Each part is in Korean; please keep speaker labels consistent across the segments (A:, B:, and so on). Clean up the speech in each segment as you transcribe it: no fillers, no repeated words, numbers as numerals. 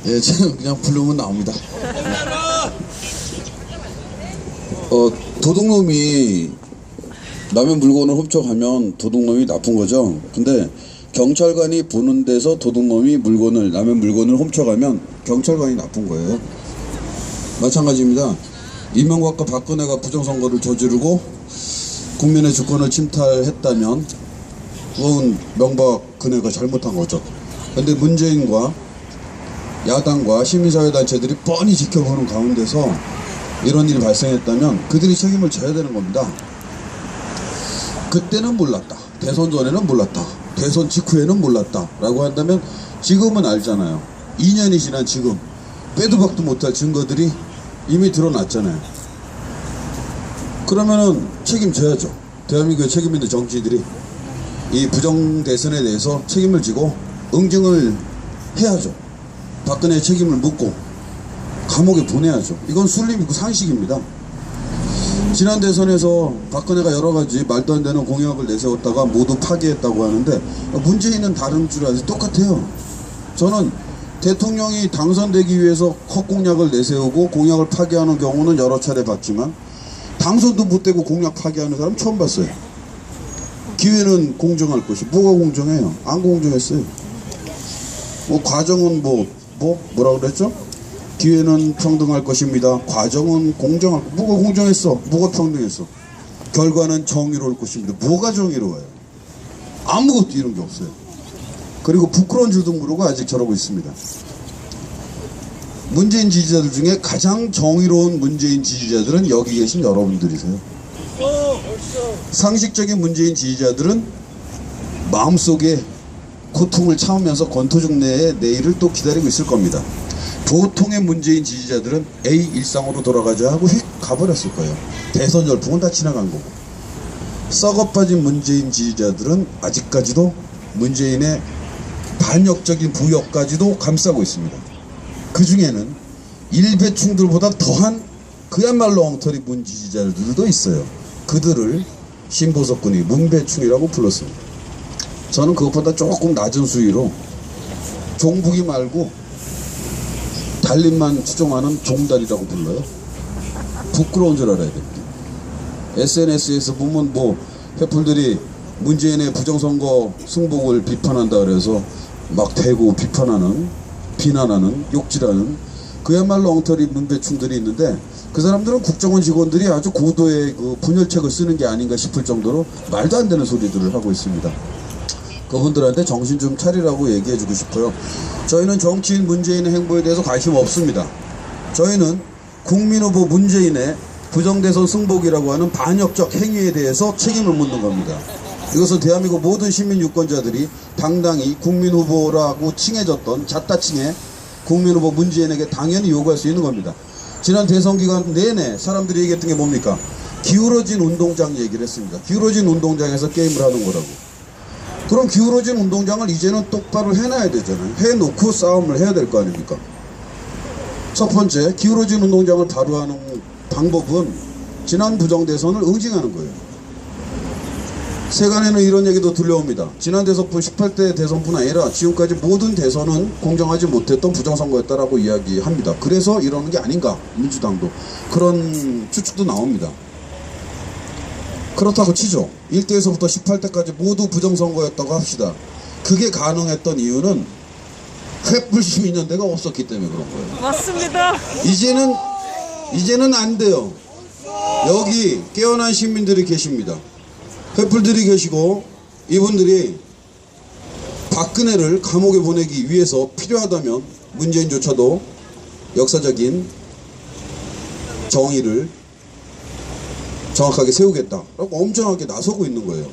A: 예, 저는 그냥 부르면 나옵니다. 도둑놈이 남의 물건을 훔쳐가면 도둑놈이 나쁜 거죠. 근데 경찰관이 보는 데서 도둑놈이 남의 물건을 훔쳐가면 경찰관이 나쁜 거예요. 마찬가지입니다. 이명박과 박근혜가 부정선거를 저지르고 국민의 주권을 침탈했다면 그건 명박근혜가 잘못한 거죠. 근데 문재인과 야당과 시민사회단체들이 뻔히 지켜보는 가운데서 이런 일이 발생했다면 그들이 책임을 져야 되는 겁니다. 그때는 몰랐다, 대선 전에는 몰랐다, 대선 직후에는 몰랐다 라고 한다면 지금은 알잖아요. 2년이 지난 지금 빼도 박도 못할 증거들이 이미 드러났잖아요. 그러면은 책임져야죠. 대한민국의 책임 있는 정치인들이 이 부정대선에 대해서 책임을 지고 응징을 해야죠. 박근혜의 책임을 묻고 감옥에 보내야죠. 이건 순리이고 상식입니다. 지난 대선에서 박근혜가 여러가지 말도 안 되는 공약을 내세웠다가 모두 파기했다고 하는데 문재인은 다른 줄 알지 똑같아요. 저는 대통령이 당선되기 위해서 헛공약을 내세우고 공약을 파기하는 경우는 여러 차례 봤지만 당선도 못 되고 공약 파기하는 사람 처음 봤어요. 기회는 공정할 것이 뭐가 공정해요? 안 공정했어요. 뭐 과정은 뭐라 그랬죠? 기회는 평등할 것입니다. 과정은 공정할 것. 뭐가 공정했어? 뭐가 평등했어? 결과는 정의로울 것입니다. 뭐가 정의로워요? 아무것도 이런 게 없어요. 그리고 부끄러운 줄도 모르고 아직 저러고 있습니다. 문재인 지지자들 중에 가장 정의로운 문재인 지지자들은 여기 계신 여러분들이세요. 상식적인 문재인 지지자들은 마음속에 고통을 참으면서 권토중내의 내일을 또 기다리고 있을 겁니다. 보통의 문재인 지지자들은 일상으로 돌아가자 하고 휙 가버렸을 거예요. 대선 열풍은 다 지나간 거고. 썩어빠진 문재인 지지자들은 아직까지도 문재인의 반역적인 부역까지도 감싸고 있습니다. 그 중에는 일배충들보다 더한 그야말로 엉터리 문 지지자들도 있어요. 그들을 신보석군이 문배충이라고 불렀습니다. 저는 그것보다 조금 낮은 수위로 종북이 말고 달림만 추종하는 종달이라고 불러요. 부끄러운 줄 알아야 됩니다. SNS에서 보면 횃불들이 문재인의 부정선거 승복을 비판한다 그래서 막 대고 비난하는 욕질하는 그야말로 엉터리 문배충들이 있는데 그 사람들은 국정원 직원들이 아주 고도의 그 분열책을 쓰는 게 아닌가 싶을 정도로 말도 안 되는 소리들을 하고 있습니다. 그분들한테 정신 좀 차리라고 얘기해주고 싶어요. 저희는 정치인 문재인의 행보에 대해서 관심 없습니다. 저희는 국민후보 문재인의 부정대선 승복이라고 하는 반역적 행위에 대해서 책임을 묻는 겁니다. 이것은 대한민국 모든 시민유권자들이 당당히 국민후보라고 칭해졌던 잣다칭해 국민후보 문재인에게 당연히 요구할 수 있는 겁니다. 지난 대선 기간 내내 사람들이 얘기했던 게 뭡니까? 기울어진 운동장 얘기를 했습니다. 기울어진 운동장에서 게임을 하는 거라고. 그럼 기울어진 운동장을 이제는 똑바로 해놔야 되잖아요. 해놓고 싸움을 해야 될 거 아닙니까? 첫 번째, 기울어진 운동장을 바로 하는 방법은 지난 부정대선을 응징하는 거예요. 세간에는 이런 얘기도 들려옵니다. 지난 대선뿐 18대 대선뿐 아니라 지금까지 모든 대선은 공정하지 못했던 부정선거였다라고 이야기합니다. 그래서 이러는 게 아닌가, 민주당도. 그런 추측도 나옵니다. 그렇다고 치죠. 1대에서부터 18대까지 모두 부정선거였다고 합시다. 그게 가능했던 이유는 횃불 시민연대가 없었기 때문에 그런 거예요.
B: 맞습니다.
A: 이제는 안 돼요. 여기 깨어난 시민들이 계십니다. 횃불들이 계시고 이분들이 박근혜를 감옥에 보내기 위해서 필요하다면 문재인조차도 역사적인 정의를 정확하게 세우겠다라고 엄청나게 나서고 있는 거예요.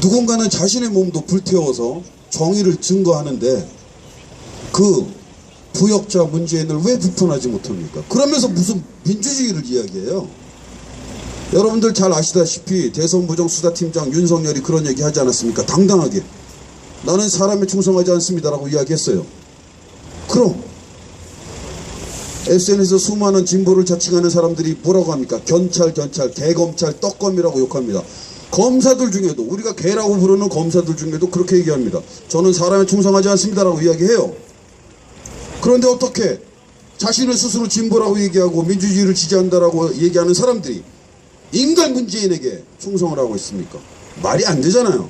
A: 누군가는 자신의 몸도 불태워서 정의를 증거하는데 그 부역자 문재인을 왜 비판하지 못합니까? 그러면서 무슨 민주주의를 이야기해요. 여러분들 잘 아시다시피 대선 부정수사팀장 윤석열이 그런 얘기 하지 않았습니까? 당당하게 나는 사람에 충성하지 않습니다라고 이야기했어요. 그럼 SNS에서 수많은 진보를 자칭하는 사람들이 뭐라고 합니까? 견찰, 개검찰, 떡검이라고 욕합니다. 검사들 중에도, 우리가 개라고 부르는 검사들 중에도 그렇게 얘기합니다. 저는 사람에 충성하지 않습니다라고 이야기해요. 그런데 어떻게 자신을 스스로 진보라고 얘기하고 민주주의를 지지한다라고 얘기하는 사람들이 인간 문재인에게 충성을 하고 있습니까? 말이 안 되잖아요.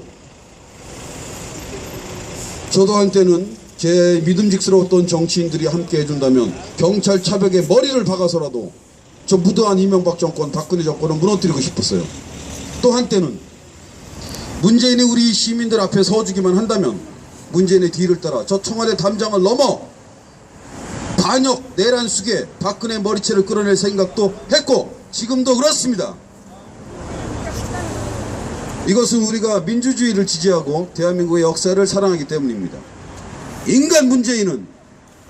A: 저도 한때는 제 믿음직스러웠던 정치인들이 함께 해준다면 경찰 차벽에 머리를 박아서라도 저 무도한 이명박 정권, 박근혜 정권을 무너뜨리고 싶었어요. 또 한때는 문재인이 우리 시민들 앞에 서주기만 한다면 문재인의 뒤를 따라 저 청와대 담장을 넘어 반역 내란 속에 박근혜 머리채를 끌어낼 생각도 했고 지금도 그렇습니다. 이것은 우리가 민주주의를 지지하고 대한민국의 역사를 사랑하기 때문입니다. 인간 문재인은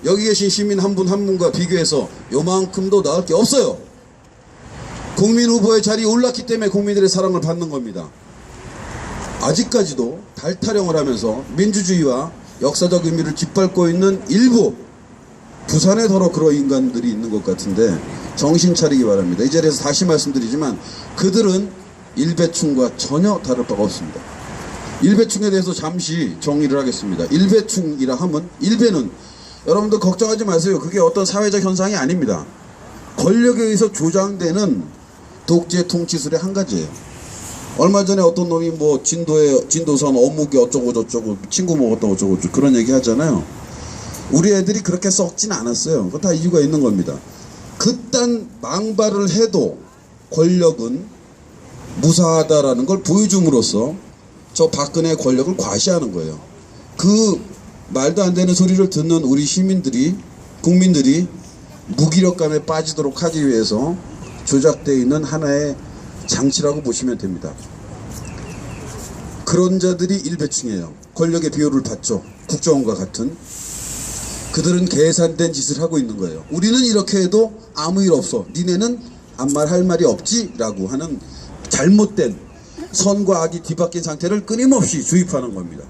A: 여기 계신 시민 한 분 한 분과 비교해서 요만큼도 나을 게 없어요. 국민 후보의 자리에 올랐기 때문에 국민들의 사랑을 받는 겁니다. 아직까지도 달타령을 하면서 민주주의와 역사적 의미를 짓밟고 있는 일부 부산에 더러 그런 인간들이 있는 것 같은데 정신 차리기 바랍니다. 이 자리에서 다시 말씀드리지만 그들은 일배충과 전혀 다를 바가 없습니다. 일배충에 대해서 잠시 정리를 하겠습니다. 일배충이라 하면 일배는 여러분들 걱정하지 마세요. 그게 어떤 사회적 현상이 아닙니다. 권력에 의해서 조장되는 독재 통치술의 한 가지예요. 얼마 전에 어떤 놈이 뭐 진도선 어묵이 어쩌고 저쩌고 친구 먹었다고 어쩌고 저쩌고 그런 얘기 하잖아요. 우리 애들이 그렇게 썩진 않았어요. 그거 다 이유가 있는 겁니다. 그딴 망발을 해도 권력은 무사하다라는 걸 보여줌으로써 저 박근혜의 권력을 과시하는 거예요. 그 말도 안 되는 소리를 듣는 우리 시민들이, 국민들이 무기력감에 빠지도록 하기 위해서 조작되어 있는 하나의 장치라고 보시면 됩니다. 그런 자들이 일배충이에요. 권력의 비호를 받죠. 국정원과 같은. 그들은 계산된 짓을 하고 있는 거예요. 우리는 이렇게 해도 아무 일 없어. 니네는 아무 말 할 말이 없지? 라고 하는 잘못된 선과 악이 뒤바뀐 상태를 끊임없이 주입하는 겁니다.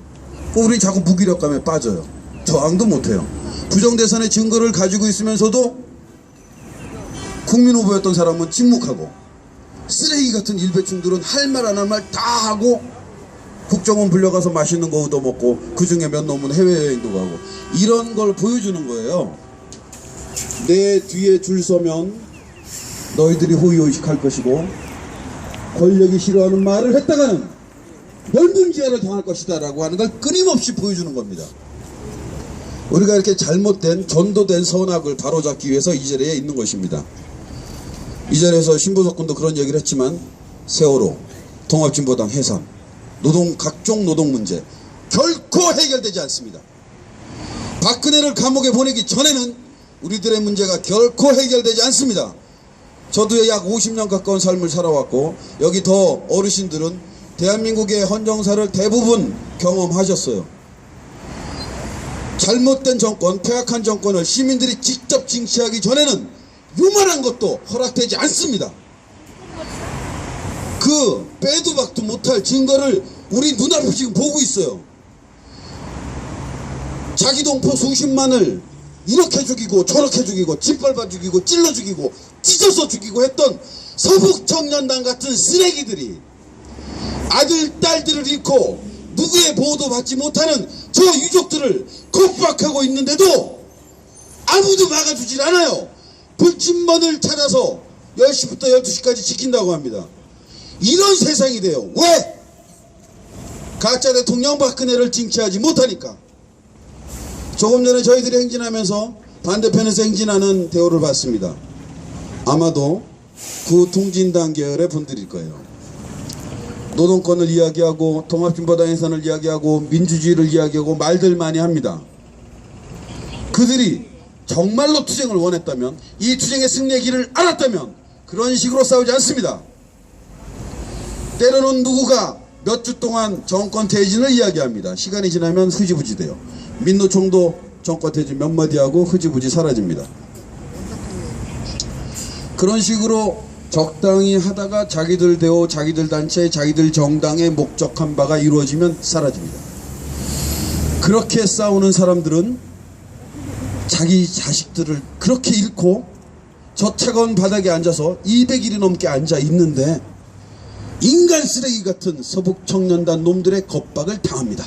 A: 우리 자꾸 무기력감에 빠져요. 저항도 못해요. 부정대선의 증거를 가지고 있으면서도 국민 후보였던 사람은 침묵하고 쓰레기 같은 일배충들은 할 말 안 할 말 다 하고 국정원 불려가서 맛있는 거 얻어먹고 그중에 몇 놈은 해외여행도 가고 이런 걸 보여주는 거예요. 내 뒤에 줄 서면 너희들이 호의호식할 것이고 권력이 싫어하는 말을 했다가는 넓은 지하를 당할 것이다 라고 하는 걸 끊임없이 보여주는 겁니다. 우리가 이렇게 잘못된 전도된 선악을 바로잡기 위해서 이 자리에 있는 것입니다. 이 자리에서 신보석 군도 그런 얘기를 했지만 세월호, 통합진보당 해산, 각종 노동 문제 결코 해결되지 않습니다. 박근혜를 감옥에 보내기 전에는 우리들의 문제가 결코 해결되지 않습니다. 저도 약 50년 가까운 삶을 살아왔고 여기 더 어르신들은 대한민국의 헌정사를 대부분 경험하셨어요. 잘못된 정권, 폐악한 정권을 시민들이 직접 징치하기 전에는 요만한 것도 허락되지 않습니다. 그 빼도 박도 못할 증거를 우리 눈앞에 지금 보고 있어요. 자기 동포 수십만을 이렇게 죽이고 저렇게 죽이고 짓밟아 죽이고 찔러 죽이고 찢어서 죽이고 했던 서북청년단 같은 쓰레기들이 아들 딸들을 잃고 누구의 보호도 받지 못하는 저 유족들을 겁박하고 있는데도 아무도 막아주질 않아요. 불침번을 찾아서 10시부터 12시까지 지킨다고 합니다. 이런 세상이 돼요. 왜? 가짜 대통령 박근혜를 징치하지 못하니까. 조금 전에 저희들이 행진하면서 반대편에서 행진하는 대우를 봤습니다. 아마도 구통진당 계열의 분들일 거예요. 노동권을 이야기하고 통합진보당 해산을 이야기하고 민주주의를 이야기하고 말들 많이 합니다. 그들이 정말로 투쟁을 원했다면, 이 투쟁의 승리의 길을 알았다면 그런 식으로 싸우지 않습니다. 때로는 누구가 몇 주 동안 정권 퇴진을 이야기합니다. 시간이 지나면 흐지부지 돼요. 민노총도 정권 퇴진 몇 마디 하고 흐지부지 사라집니다. 그런 식으로 적당히 하다가 자기들 대호, 자기들 단체, 자기들 정당의 목적한 바가 이루어지면 사라집니다. 그렇게 싸우는 사람들은 자기 자식들을 그렇게 잃고 저 차가운 바닥에 앉아서 200일이 넘게 앉아 있는데 인간 쓰레기 같은 서북청년단 놈들의 겁박을 당합니다.